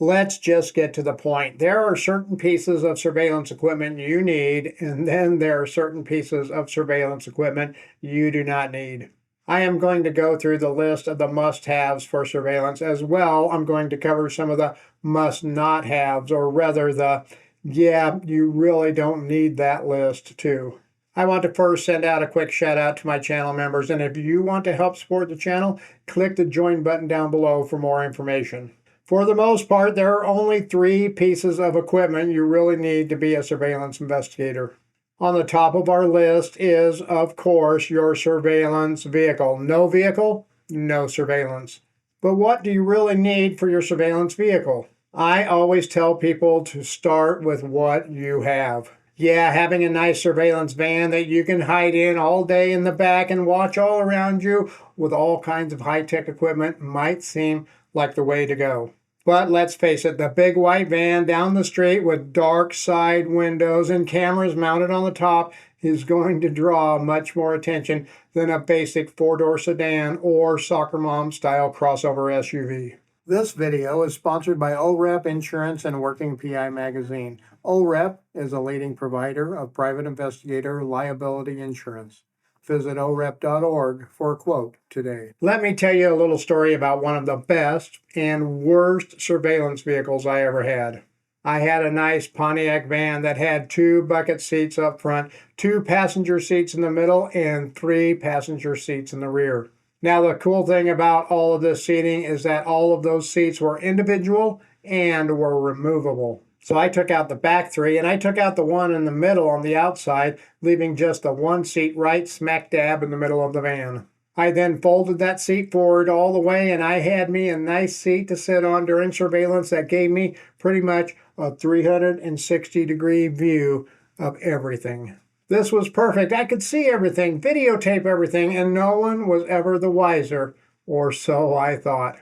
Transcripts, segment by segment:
Let's just get to the point. There are certain pieces of surveillance equipment you need, and then there are certain pieces of surveillance equipment you do not need. I am going to go through the list of the must-haves for surveillance. As well, I'm going to cover some of the must-not-haves, or rather yeah, you really don't need that list too. I want to first send out a quick shout out to my channel members, and if you want to help support the channel, click the join button down below for more information. For the most part, there are only 3 pieces of equipment you really need to be a surveillance investigator. On the top of our list is, of course, your surveillance vehicle. No vehicle, no surveillance. But what do you really need for your surveillance vehicle? I always tell people to start with what you have. Yeah, having a nice surveillance van that you can hide in all day in the back and watch all around you with all kinds of high-tech equipment might seem like the way to go. But let's face it, the big white van down the street with dark side windows and cameras mounted on the top is going to draw much more attention than a basic 4-door sedan or soccer mom style crossover SUV. This video is sponsored by OREP Insurance and Working PI Magazine. OREP is a leading provider of private investigator liability insurance. Visit orep.org for a quote today. Let me tell you a little story about one of the best and worst surveillance vehicles I ever had. I had a nice Pontiac van that had 2 bucket seats up front, 2 passenger seats in the middle, and 3 passenger seats in the rear. Now, the cool thing about all of this seating is that all of those seats were individual and were removable. So I took out the back 3 and I took out the one in the middle on the outside, leaving just the 1 seat right smack dab in the middle of the van. I then folded that seat forward all the way and I had me a nice seat to sit on during surveillance that gave me pretty much a 360-degree view of everything. This was perfect. I could see everything, videotape everything, and no one was ever the wiser, or so I thought.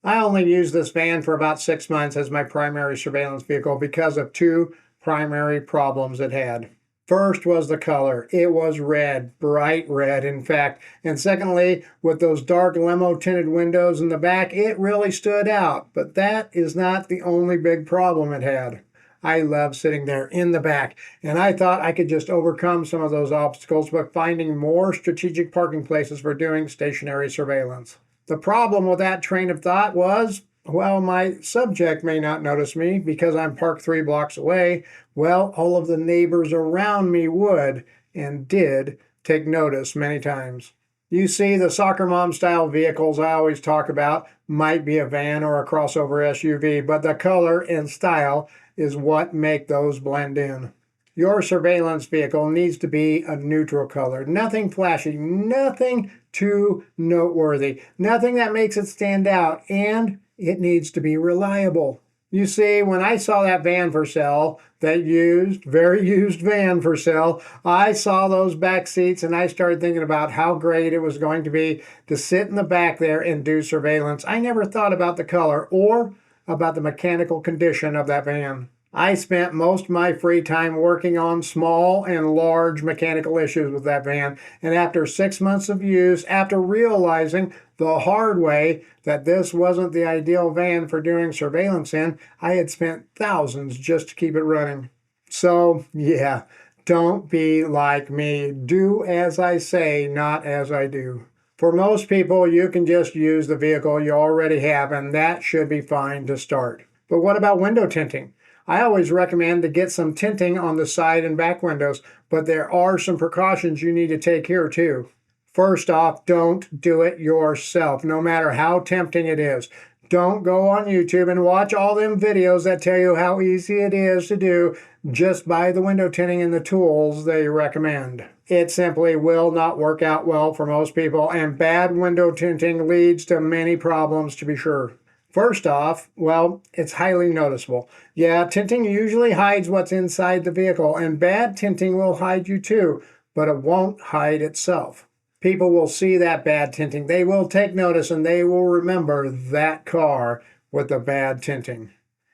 I only used this van for about 6 months as my primary surveillance vehicle because of 2 primary problems it had. First was the color. It was red, bright red, in fact. And secondly, with those dark limo tinted windows in the back, it really stood out. But that is not the only big problem it had. I love sitting there in the back, and I thought I could just overcome some of those obstacles by finding more strategic parking places for doing stationary surveillance. The problem with that train of thought was, well, my subject may not notice me because I'm parked 3 blocks away. Well, all of the neighbors around me would, and did, take notice many times. You see, the soccer mom style vehicles I always talk about might be a van or a crossover SUV, but the color and style is what make those blend in. Your surveillance vehicle needs to be a neutral color. Nothing flashy, nothing too noteworthy, nothing that makes it stand out, and it needs to be reliable. You see, when I saw that van for sale, that very used van for sale, I saw those back seats and I started thinking about how great it was going to be to sit in the back there and do surveillance. I never thought about the color or about the mechanical condition of that van. I spent most of my free time working on small and large mechanical issues with that van, and after 6 months of use, after realizing the hard way that this wasn't the ideal van for doing surveillance in, I had spent thousands just to keep it running. So, yeah, don't be like me. Do as I say, not as I do. For most people, you can just use the vehicle you already have, and that should be fine to start. But what about window tinting? I always recommend to get some tinting on the side and back windows, but there are some precautions you need to take here too. First off, don't do it yourself, no matter how tempting it is. Don't go on YouTube and watch all them videos that tell you how easy it is to do. Just buy the window tinting and the tools they recommend. It simply will not work out well for most people, and bad window tinting leads to many problems, to be sure. First off, well, it's highly noticeable. Yeah, tinting usually hides what's inside the vehicle, and bad tinting will hide you too, but it won't hide itself. People will see that bad tinting, they will take notice, and they will remember that car with the bad tinting.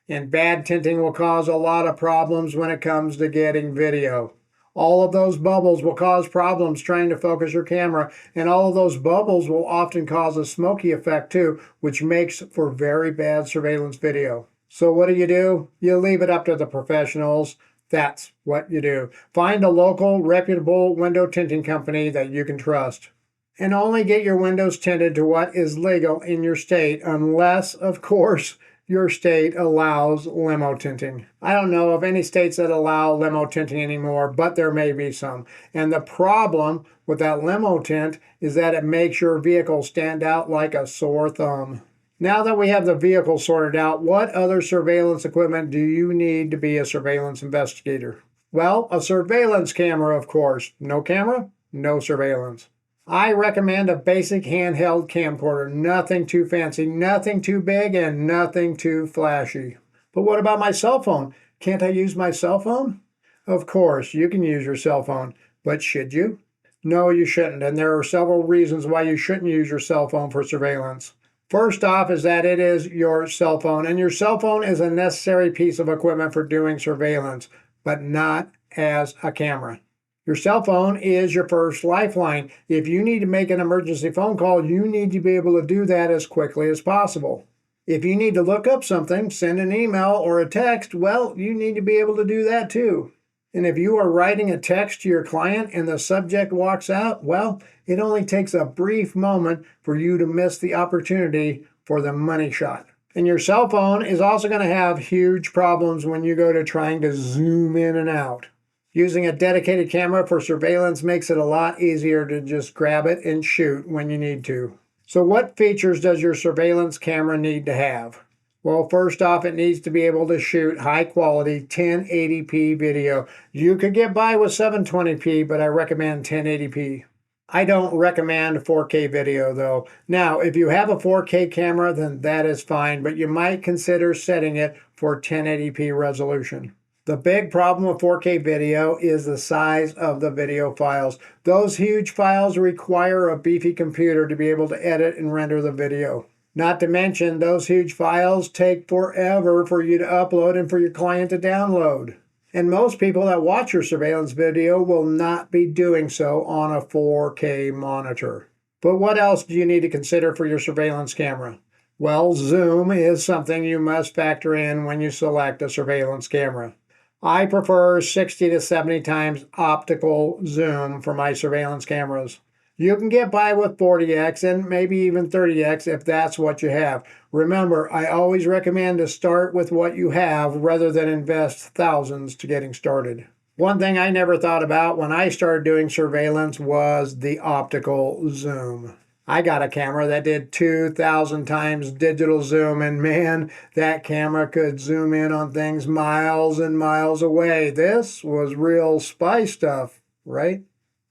And bad tinting will cause a lot of problems when it comes to getting video. All of those bubbles will cause problems trying to focus your camera, and all of those bubbles will often cause a smoky effect too, which makes for very bad surveillance video. So what do? You leave it up to the professionals. That's what you do. Find a local, reputable window tinting company that you can trust. And only get your windows tinted to what is legal in your state, unless, of course, your state allows limo tinting. I don't know of any states that allow limo tinting anymore, but there may be some. And the problem with that limo tint is that it makes your vehicle stand out like a sore thumb. Now that we have the vehicle sorted out, what other surveillance equipment do you need to be a surveillance investigator? Well, a surveillance camera, of course. No camera, no surveillance. I recommend a basic handheld camcorder. Nothing too fancy, nothing too big, and nothing too flashy. But what about my cell phone? Can't I use my cell phone? Of course, you can use your cell phone, but should you? No, you shouldn't, and there are several reasons why you shouldn't use your cell phone for surveillance. First off is that it is your cell phone, and your cell phone is a necessary piece of equipment for doing surveillance, but not as a camera. Your cell phone is your first lifeline. If you need to make an emergency phone call, you need to be able to do that as quickly as possible. If you need to look up something, send an email or a text, well, you need to be able to do that too. And if you are writing a text to your client and the subject walks out, well, it only takes a brief moment for you to miss the opportunity for the money shot. And your cell phone is also going to have huge problems when you go to trying to zoom in and out. Using a dedicated camera for surveillance makes it a lot easier to just grab it and shoot when you need to. So what features does your surveillance camera need to have? Well, first off, it needs to be able to shoot high quality 1080p video. You could get by with 720p, but I recommend 1080p. I don't recommend 4K video though. Now, if you have a 4K camera, then that is fine, but you might consider setting it for 1080p resolution. The big problem with 4K video is the size of the video files. Those huge files require a beefy computer to be able to edit and render the video. Not to mention, those huge files take forever for you to upload and for your client to download. And most people that watch your surveillance video will not be doing so on a 4K monitor. But what else do you need to consider for your surveillance camera? Well, zoom is something you must factor in when you select a surveillance camera. I prefer 60 to 70 times optical zoom for my surveillance cameras. You can get by with 40x and maybe even 30x if that's what you have. Remember, I always recommend to start with what you have rather than invest thousands to getting started. One thing I never thought about when I started doing surveillance was the optical zoom. I got a camera that did 2,000 times digital zoom, and man, that camera could zoom in on things miles and miles away. This was real spy stuff, right?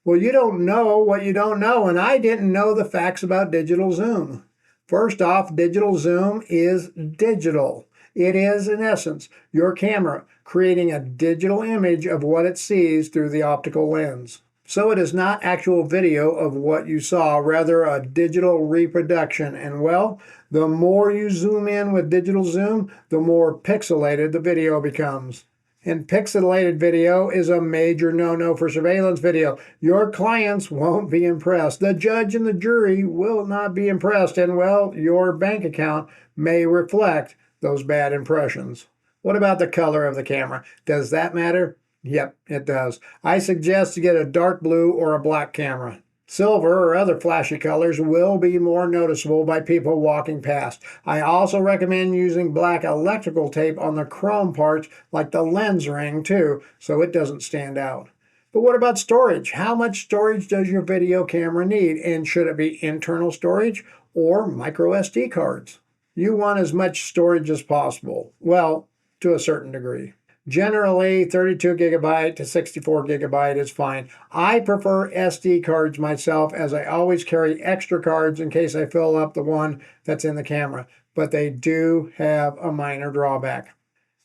Well, you don't know what you don't know, and I didn't know the facts about digital zoom. First off, digital zoom is digital. It is, in essence, your camera creating a digital image of what it sees through the optical lens. So it is not actual video of what you saw, rather a digital reproduction. And well, the more you zoom in with digital zoom, the more pixelated the video becomes. And pixelated video is a major no-no for surveillance video. Your clients won't be impressed. The judge and the jury will not be impressed. And well, your bank account may reflect those bad impressions. What about the color of the camera? Does that matter? Yep, it does. I suggest to get a dark blue or a black camera. Silver or other flashy colors will be more noticeable by people walking past. I also recommend using black electrical tape on the chrome parts like the lens ring too, so it doesn't stand out. But what about storage? How much storage does your video camera need? And should it be internal storage or micro SD cards? You want as much storage as possible. Well, to a certain degree. Generally, 32 gigabyte to 64 gigabyte is fine. I prefer SD cards myself, as I always carry extra cards in case I fill up the one that's in the camera. But they do have a minor drawback.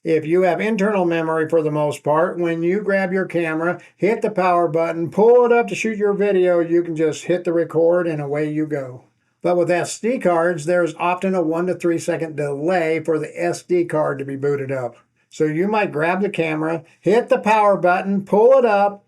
If you have internal memory for the most part, when you grab your camera, hit the power button, pull it up to shoot your video, you can just hit the record and away you go. But with SD cards, there's often a 1 to 3 second delay for the SD card to be booted up. So you might grab the camera, hit the power button, pull it up,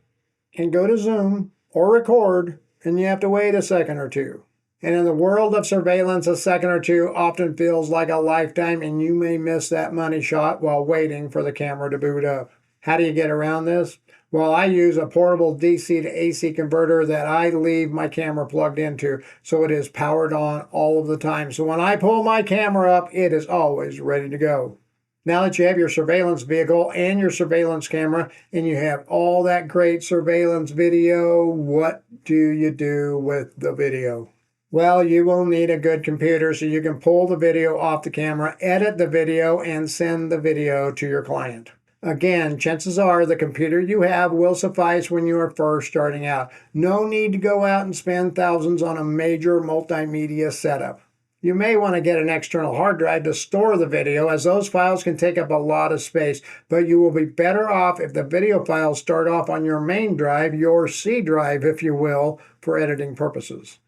and go to zoom or record, and you have to wait a second or two. And in the world of surveillance, a second or two often feels like a lifetime, and you may miss that money shot while waiting for the camera to boot up. How do you get around this? Well, I use a portable DC to AC converter that I leave my camera plugged into, so it is powered on all of the time. So when I pull my camera up, it is always ready to go. Now that you have your surveillance vehicle and your surveillance camera, and you have all that great surveillance video, what do you do with the video? Well, you will need a good computer so you can pull the video off the camera, edit the video, and send the video to your client. Again, chances are the computer you have will suffice when you are first starting out. No need to go out and spend thousands on a major multimedia setup. You may want to get an external hard drive to store the video, as those files can take up a lot of space, but you will be better off if the video files start off on your main drive, your C drive, if you will, for editing purposes.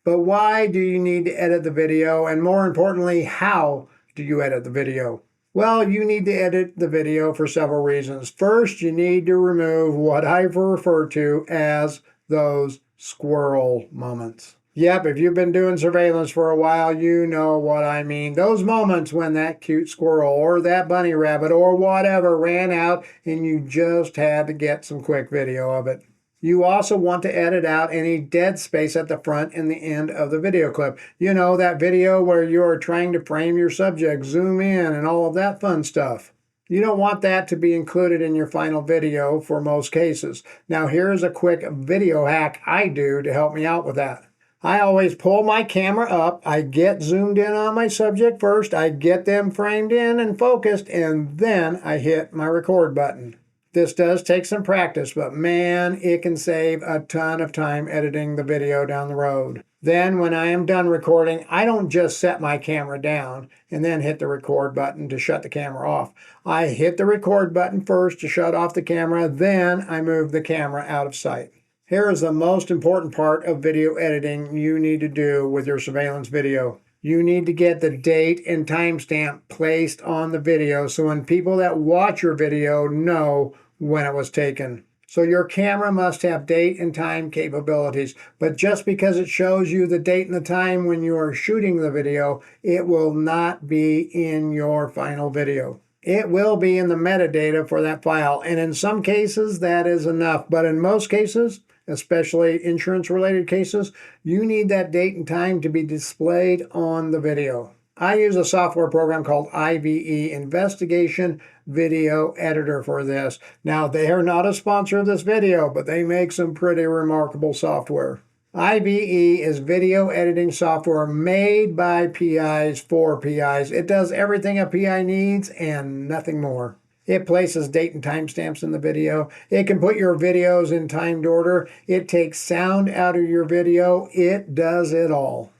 But why do you need to edit the video? And more importantly, how do you edit the video? Well, you need to edit the video for several reasons. First, you need to remove what I refer to as those squirrel moments. Yep, if you've been doing surveillance for a while, you know what I mean. Those moments when that cute squirrel or that bunny rabbit or whatever ran out and you just had to get some quick video of it. You also want to edit out any dead space at the front and the end of the video clip. You know, that video where you're trying to frame your subject, zoom in, and all of that fun stuff. You don't want that to be included in your final video for most cases. Now, here's a quick video hack I do to help me out with that. I always pull my camera up, I get zoomed in on my subject first, I get them framed in and focused, and then I hit my record button. This does take some practice, but man, it can save a ton of time editing the video down the road. Then when I am done recording, I don't just set my camera down and then hit the record button to shut the camera off. I hit the record button first to shut off the camera, then I move the camera out of sight. Here is the most important part of video editing you need to do with your surveillance video. You need to get the date and timestamp placed on the video so when people that watch your video know when it was taken. So your camera must have date and time capabilities, but just because it shows you the date and the time when you are shooting the video, it will not be in your final video. It will be in the metadata for that file, and in some cases that is enough, but in most cases, especially insurance-related cases, you need that date and time to be displayed on the video. I use a software program called IVE, Investigation Video Editor, for this. Now, they are not a sponsor of this video, but they make some pretty remarkable software. IVE is video editing software made by PIs for PIs. It does everything a PI needs and nothing more. It places date and timestamps in the video. It can put your videos in timed order. It takes sound out of your video. It does it all.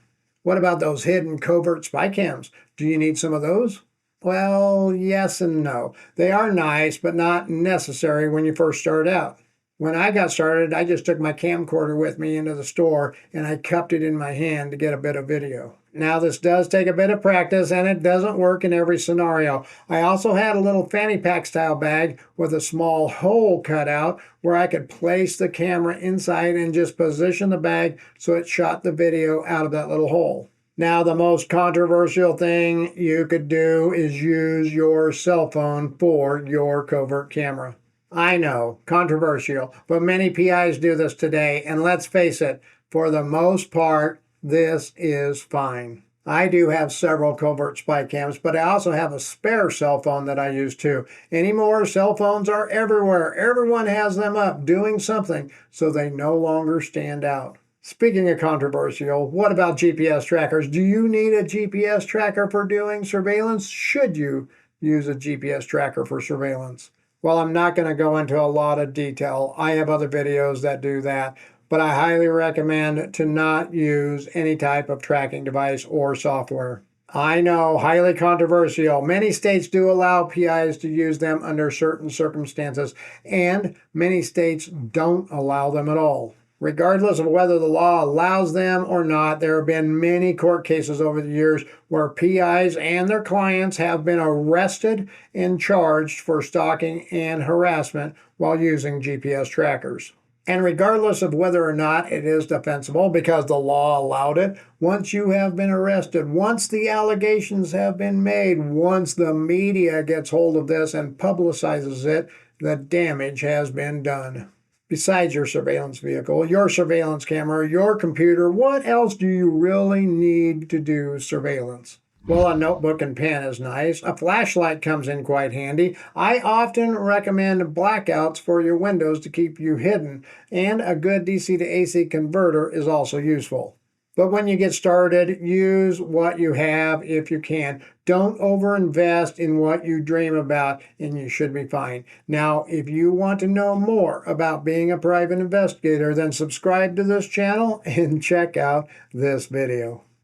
What about those hidden covert spy cams? Do you need some of those? Well, yes and no. They are nice, but not necessary when you first start out. When I got started, I just took my camcorder with me into the store and I cupped it in my hand to get a bit of video. Now, this does take a bit of practice and it doesn't work in every scenario. I also had a little fanny pack style bag with a small hole cut out where I could place the camera inside and just position the bag so it shot the video out of that little hole. Now, the most controversial thing you could do is use your cell phone for your covert camera. I know, controversial, but many PIs do this today, and let's face it, for the most part, this is fine. I do have several covert spy cams, but I also have a spare cell phone that I use too. Anymore, cell phones are everywhere. Everyone has them up doing something, so they no longer stand out. Speaking of controversial, what about GPS trackers? Do you need a GPS tracker for doing surveillance? Should you use a GPS tracker for surveillance? Well, I'm not going to go into a lot of detail. I have other videos that do that, but I highly recommend to not use any type of tracking device or software. I know, highly controversial. Many states do allow PIs to use them under certain circumstances, and many states don't allow them at all. Regardless of whether the law allows them or not, there have been many court cases over the years where PIs and their clients have been arrested and charged for stalking and harassment while using GPS trackers. And regardless of whether or not it is defensible, because the law allowed it, once you have been arrested, once the allegations have been made, once the media gets hold of this and publicizes it, the damage has been done. Besides your surveillance vehicle, your surveillance camera, your computer, what else do you really need to do surveillance? Well, a notebook and pen is nice. A flashlight comes in quite handy. I often recommend blackouts for your windows to keep you hidden, and a good DC to AC converter is also useful. But when you get started, use what you have if you can. Don't overinvest in what you dream about, and you should be fine. Now, if you want to know more about being a private investigator, then subscribe to this channel and check out this video.